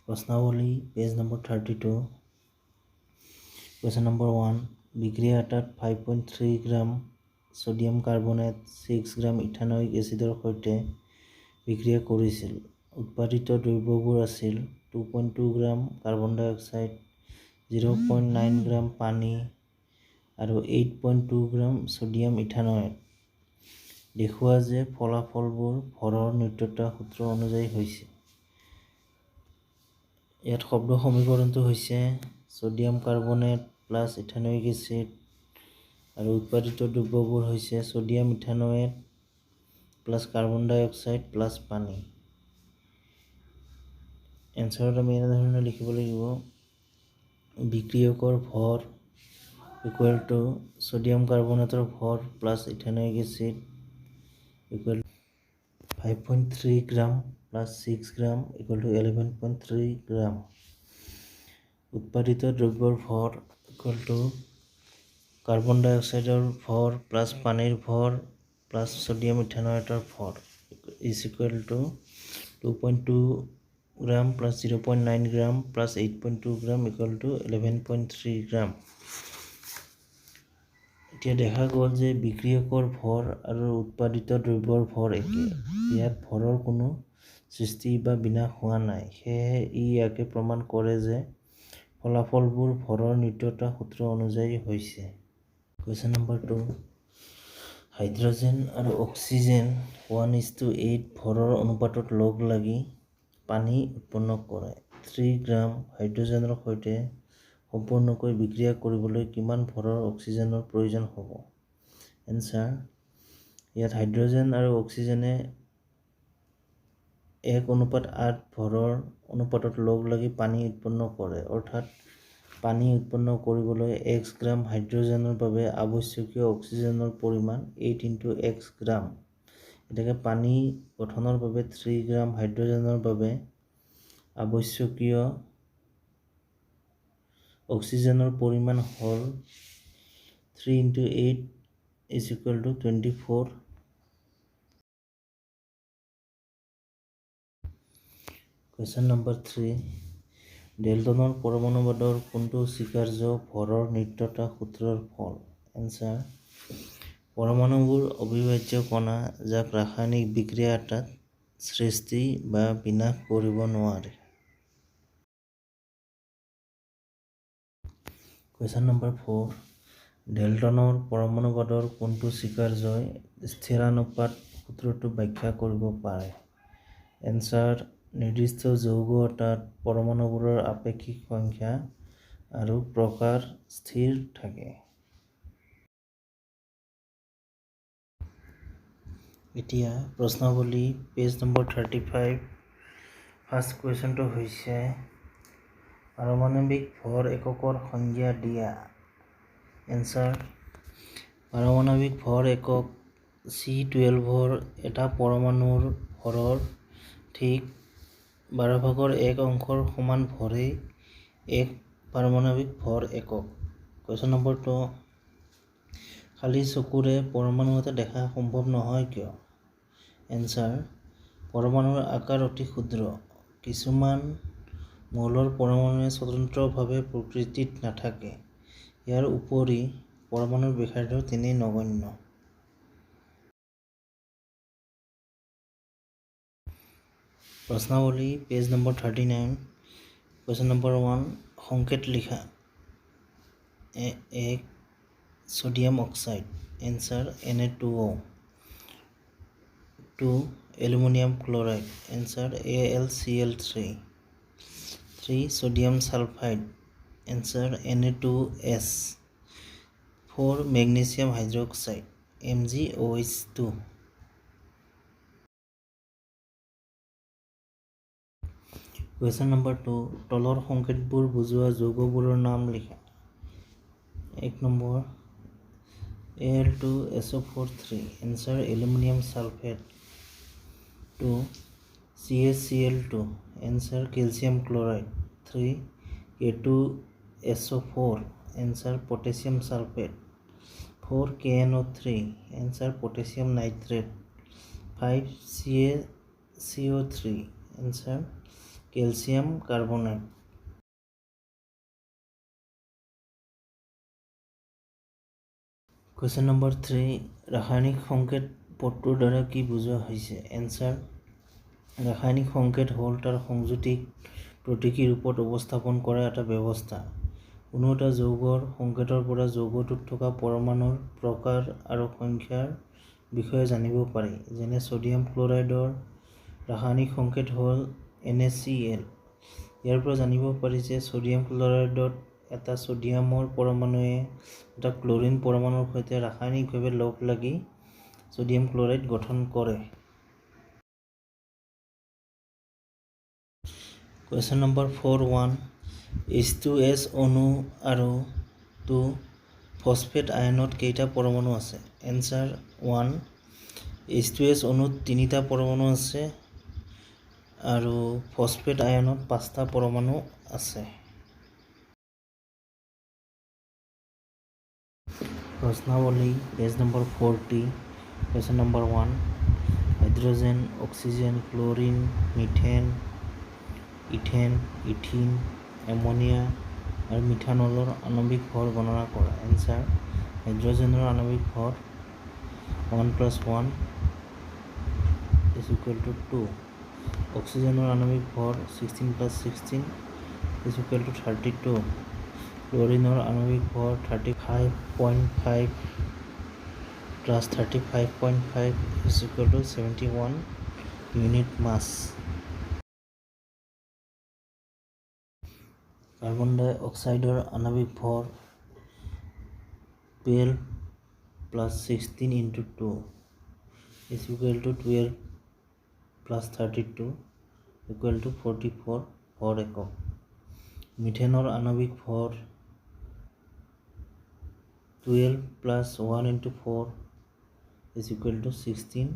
PRASNAWALI, page number 32. Question number 1. বিক্ৰিয়া এটাত 5.3 গ্ৰাম sodium carbonate 6 গ্ৰাম ethanoic এসিডৰ সৈতে বিক্ৰিয়া কৰিছিল। উৎপাদিত দ্ৰব্যবোৰ আছিল 2.2 গ্ৰাম কাৰ্বন ডাই অক্সাইড, 0.9 গ্ৰাম পানী আৰু 8.2 গ্ৰাম সোডিয়াম ইথানয়েট। দেখুৱা যে ফলাফলবোৰ ভৰৰ নিত্যতা সূত্ৰ অনুযায়ী হৈছে। ইয়াত শব্দ সমীকৰণটো হৈছে sodium carbonate plus ethanoic acid আৰু উৎপাদিত দ্ৰব্যবোৰ হৈছে সোডিয়াম ইথানয়েট প্লাস কাৰ্বন ডাই অক্সাইড প্লাস পানী। এনসাৰত আমি এনে ধৰণে লিখিব লাগিব, বিক্ৰিয়কৰ ভৰ ইকুৱেল টু সোডিয়াম কাৰ্বনেটৰ ভৰ plus ethanoic acid equal 5.3 gram plus 6 gram equal to 11.3 গ্ৰাম। উৎপাদিত দ্ৰব্যৰ ভৰ ইকুৱেল টু কাৰ্বন ডাই অক্সাইডৰ ভৰ প্লাস পানীৰ ভৰ প্লাস সোডিয়াম ইথানয়েটৰ ভৰ is equal to 2.2 gram plus 0.9 gram plus 8.2 gram equal to 11.3 গ্ৰাম। এতিয়া দেখা গ'ল যে বিক্ৰিয়কৰ ভৰ আৰু উৎপাদিত দ্ৰব্যৰ ভৰ একে। ইয়াত ভৰৰ কোনো সৃষ্টি বা বিনাশ হোৱা নাই, সেয়েহে ইয়াকে প্ৰমাণ কৰে যে ফলাফলবোৰ ভৰৰ নিত্যতা সূত্ৰ অনুযায়ী হৈছে। Question number 2. হাইড্ৰজেন আৰু অক্সিজেন 1:8 ভৰৰ অনুপাতত লগ লাগি পানী উৎপন্ন কৰে। 3 গ্ৰাম হাইড্ৰজেনৰ সৈতে সম্পূৰ্ণকৈ বিক্ৰিয়া কৰিবলৈ কিমান ভৰৰ অক্সিজেনৰ প্ৰয়োজন হ'ব? এনসাৰ, ইয়াত হাইড্ৰজেন আৰু অক্সিজেনে 1:8 ভৰৰ অনুপাতত লগ লাগি পানী উৎপন্ন কৰে, অৰ্থাৎ পানী উৎপন্ন কৰিবলৈ x গ্ৰাম হাইড্ৰজেনৰ বাবে আৱশ্যকীয় অক্সিজেনৰ পৰিমাণ 8 × x গ্ৰাম। এতেকে পানী গঠনৰ বাবে 3 গ্ৰাম হাইড্ৰজেনৰ বাবে আৱশ্যকীয় অক্সিজেনৰ পৰিমাণ হ'ল 3 × 8 is equal to 24. Question number 3. ডেল্টনৰ পৰমাণুবাদৰ কোনটো স্বীকাৰ্য ভৰৰ নিত্যতা সূত্ৰৰ ফল? এনসাৰ, পৰমাণুবোৰ অবিভাজ্য কণা যাক ৰাসায়নিক বিক্ৰিয়া এটাত সৃষ্টি বা বিনাশ কৰিব নোৱাৰে। Question number 4. ডেল্টনৰ পৰমাণুবাদৰ কোনটো স্বীকাৰ্যই স্থিৰানুপাত সূত্ৰটো ব্যাখ্যা কৰিব পাৰে? এনসাৰ, নিৰ্দিষ্ট যৌগ এটাত পৰমাণুবোৰৰ আপেক্ষিক সংখ্যা আৰু প্ৰকাৰ স্থিৰ থাকে। এতিয়া প্ৰশ্নাৱলী পেজ নম্বৰ 35। ফাৰ্ষ্ট কুৱেশ্যনটো হৈছে পাৰমাণৱিক ভৰ এককৰ সংজ্ঞা দিয়া। এনসাৰ, পাৰমাণৱিক ভৰ একক C12ৰ এটা পৰমাণুৰ ভৰৰ ঠিক 12/1 অংশৰ সমান ভৰেই এক পাৰমাণৱিক ভৰ একক। Question number 2. খালী চকুৰে পৰমাণু এটা দেখা সম্ভৱ নহয় কিয়? এনসাৰ, পৰমাণুৰ আকাৰ অতি ক্ষুদ্ৰ। কিছুমান মৌলৰ পৰমাণুৱে স্বতন্ত্ৰভাৱে প্ৰকৃতিত নাথাকে। ইয়াৰ উপৰি পৰমাণুৰ ব্যাসাৰ্ধ তেনেই নগণ্য। প্ৰশ্নাৱলী পেজ নম্বৰ 39। Question number 1. সংকেত লিখা। 1. Sodium oxide. Answer, Na2O। 2. Aluminium chloride. Answer, AlCl3। 3. Sodium sulphide. Answer, Na2S। 4. Magnesium hydroxide. MgOH2। Question number 2. তলৰ সংকেতবোৰ বুজোৱা যৌগবোৰৰ নাম লিখা। 1 number Al2SO4 3। Answer, aluminium sulphate. 2. CaCl2। Answer, calcium chloride. 3. K2SO4। Answer, potassium sulphate. 4. KNO3। Answer, potassium nitrate. 5. CaCO3। Answer, calcium carbonate. Question number 3, ৰাসায়নিক সংকেত পদটোৰ দ্বাৰা কি বুজোৱা হৈছে? এনসাৰ, ৰাসায়নিক সংকেত হ'ল তাৰ সংযুতিক প্ৰতীকী ৰূপত উপস্থাপন কৰা এটা ব্যৱস্থা। কোনো এটা যৌগৰ সংকেতৰ পৰা যৌগটোত থকা পৰমাণুৰ প্ৰকাৰ আৰু সংখ্যাৰ বিষয়ে জানিব পাৰি। যেনে সোডিয়াম ক্লৰাইডৰ ৰাসায়নিক সংকেত হ'ল NaCl। ইয়াৰ পৰা জানিব পাৰি যে সোডিয়াম ক্লৰাইডত এটা সোডিয়ামৰ পৰমাণুৱে এটা ক্লৰিন পৰমাণুৰ সৈতে ৰাসায়নিকভাৱে লগ লাগি সোডিয়াম ক্লৰাইড গঠন কৰে। Question number 4.1, H2S অণু আৰু 2 ফসফেট আয়নত কেইটা পৰমাণু আছে? এনসাৰ 1, H2S অণুত 3টা পৰমাণু আছে আৰু ফসফেট আয়নত 5টা পৰমাণু আছে। প্ৰশ্নাৱলী page number 40। Question number 1, hydrogen, oxygen, chlorine, methane, ethane, ethene, ammonia আৰু মিথানলৰ আণৱিক ভৰ গণনা কৰা। এনসাৰ, হাইড্ৰোজেনৰ আণৱিক ভৰ 1 + 1 = 2, অক্সিজেনৰ আণৱিক ভৰ 16 + 16 = 32, ক্লোৰিনৰ আণৱিক ভৰ 35.5 + 35.5 = 71 ইউনিট মাছ। কাৰ্বন ডাই অক্সাইডৰ আণৱিক ভৰ 12 + 16 × 2 = 12 + 32 = 44 ভৰ একক। মিথেনৰ আণৱিক ভৰ 12 + 1 × 4 = 16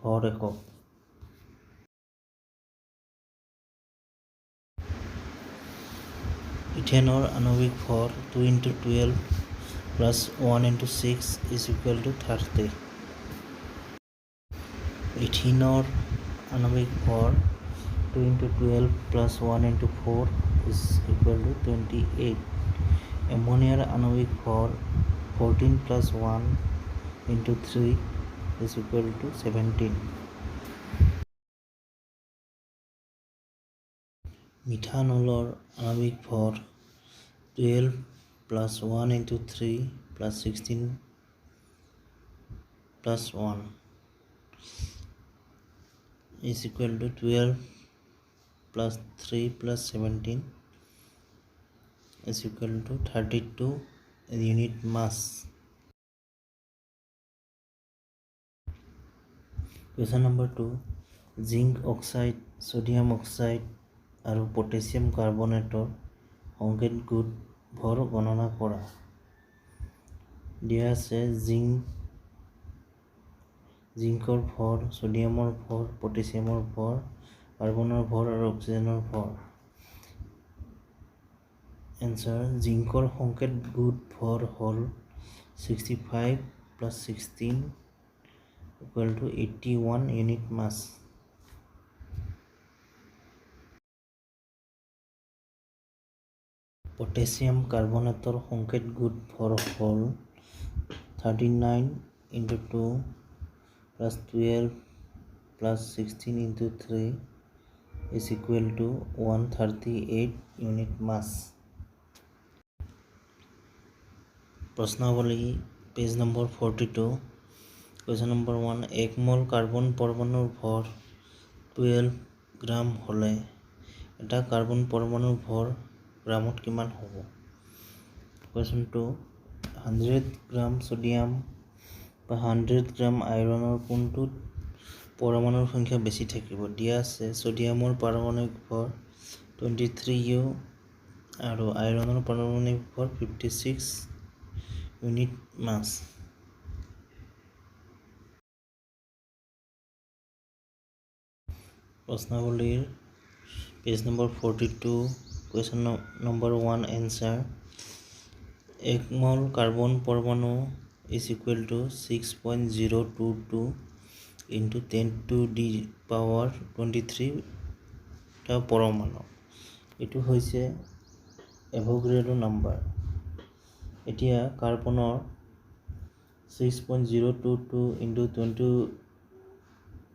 ভৰ একক। ইথেনৰ আণৱিক ভৰ 2 × 12 + 1 × 6 = 30। ইথিনৰ আণৱিক ভৰ 2 × 12 + 1 × 4 = 28। এমোনিয়াৰ আণৱিক ভৰ 14 + 1 × 3 = 17। মিথানলৰ আণৱিক ভৰ 12 + 1 × 3 + 16 + 1 = 12 + 3 + 17 = 32 ইউনিট মাছ। Question number 2, zinc oxide, sodium oxide আৰু পটাছিয়াম কাৰ্বনেটৰ সংকেত গোট ভৰ গণনা কৰা। দিয়া আছে জিংকৰ ভৰ, সোডিয়ামৰ ভৰ, পটাছিয়ামৰ ভৰ, কাৰ্বনৰ ভৰ আৰু অক্সিজেনৰ ভৰ। এনসাৰ, জিংকৰ সংকেত গোট ভৰ হ'ল 65 + 16 = 81 ইউনিট মাছ। পটাছিয়াম কাৰ্বনেটৰ সংকেত গোট ভৰ হ'ল 39 × 2 + 12 + 16 × 3 = 138 ইউনিট মাছ। প্ৰশ্নাৱলী page number 42। Question number 1, 1 mole carbon পৰমাণুৰ ভৰ 12 গ্ৰাম হ'লে এটা কাৰ্বন পৰমাণুৰ ভৰ গ্ৰামত কিমান হ'ব? Question 2, 100 গ্ৰাম সোডিয়াম বা 100 গ্ৰাম আইৰণৰ কোনটোত পৰমাণুৰ সংখ্যা বেছি থাকিব? দিয়া আছে সোডিয়ামৰ পাৰমাণৱিক ভৰ 23 U আৰু আইৰণৰ পাৰমাণৱিক ভৰ 56 ইউনিট মাছ। প্ৰশ্নাৱলীৰ page number 42। Question number 1, answer, 1 mole carbon পৰমাণু = 6.022 × 10⁻23 টা পৰমাণু এইটো হৈছে এভোগাড্ৰো নাম্বাৰ এতিয়া কাৰ্বনৰ 6.022 into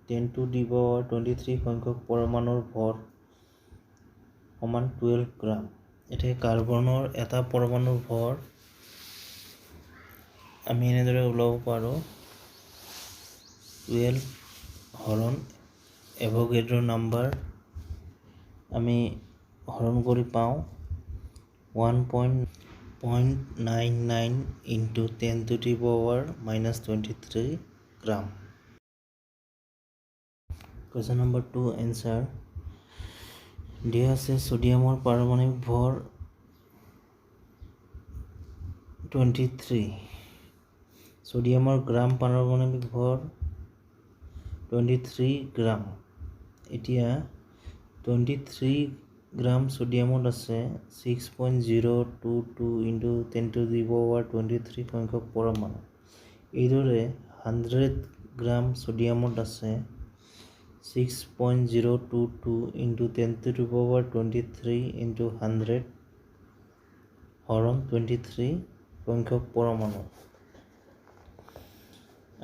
10 to the power 23 সংখ্যক পৰমাণুৰ ভৰ সমান 12 গ্ৰাম এতিয়া কাৰ্বনৰ এটা পৰমাণুৰ ভৰ আমি এনেদৰে ওলাব পাৰো 12 হৰণ এভোগাড্ৰো নাম্বাৰ আমি হৰণ কৰি পাওঁ 1.99 into 10 to the power minus 23 gram Question number 2 answer দিয়া আছে সোডিয়ামৰ পাৰমাণবিক ভৰ 23 সোডিয়ামৰ গ্ৰাম পাৰমাণবিক ভৰ 23 গ্রাম এতিয়া 23 গ্রাম সোডিয়ামত আছে 6.022 into 10 to the power 23 সংখ্যক পৰমাণু এইদৰে 100 গ্রাম সোডিয়ামত আছে 6.022 into 10 to the power 23 into 100 হৰণ 23 সংখ্যক পৰমাণু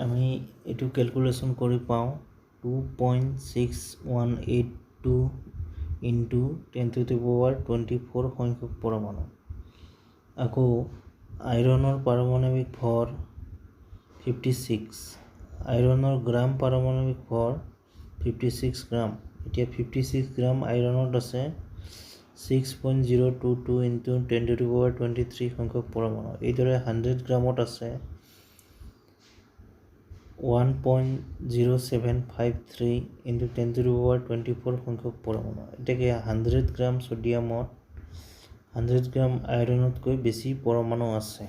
আমি এটো ক্যালকুলেশন কৰি পাওঁ 2.6182 into 10 to the power 24 সংখ্যক পৰমাণু আকৌ আইৰণৰ পাৰমাণবিক ভৰ 56 আইৰণৰ গ্ৰাম পাৰমাণবিক ভৰ 56 গ্ৰাম এতিয়া 56 গ্ৰাম আইৰণত আছে 6.022 into 10 to the power 23 সংখ্যক পৰমাণু এইদৰে 100 গ্রামত আছে 1.0753 into 10 to the power 24 সংখ্যক পৰমাণু এটাকে 100 গ্ৰাম সোডিয়ামত 100 গ্ৰাম আইৰণতকৈ বেছি পৰমাণু আছে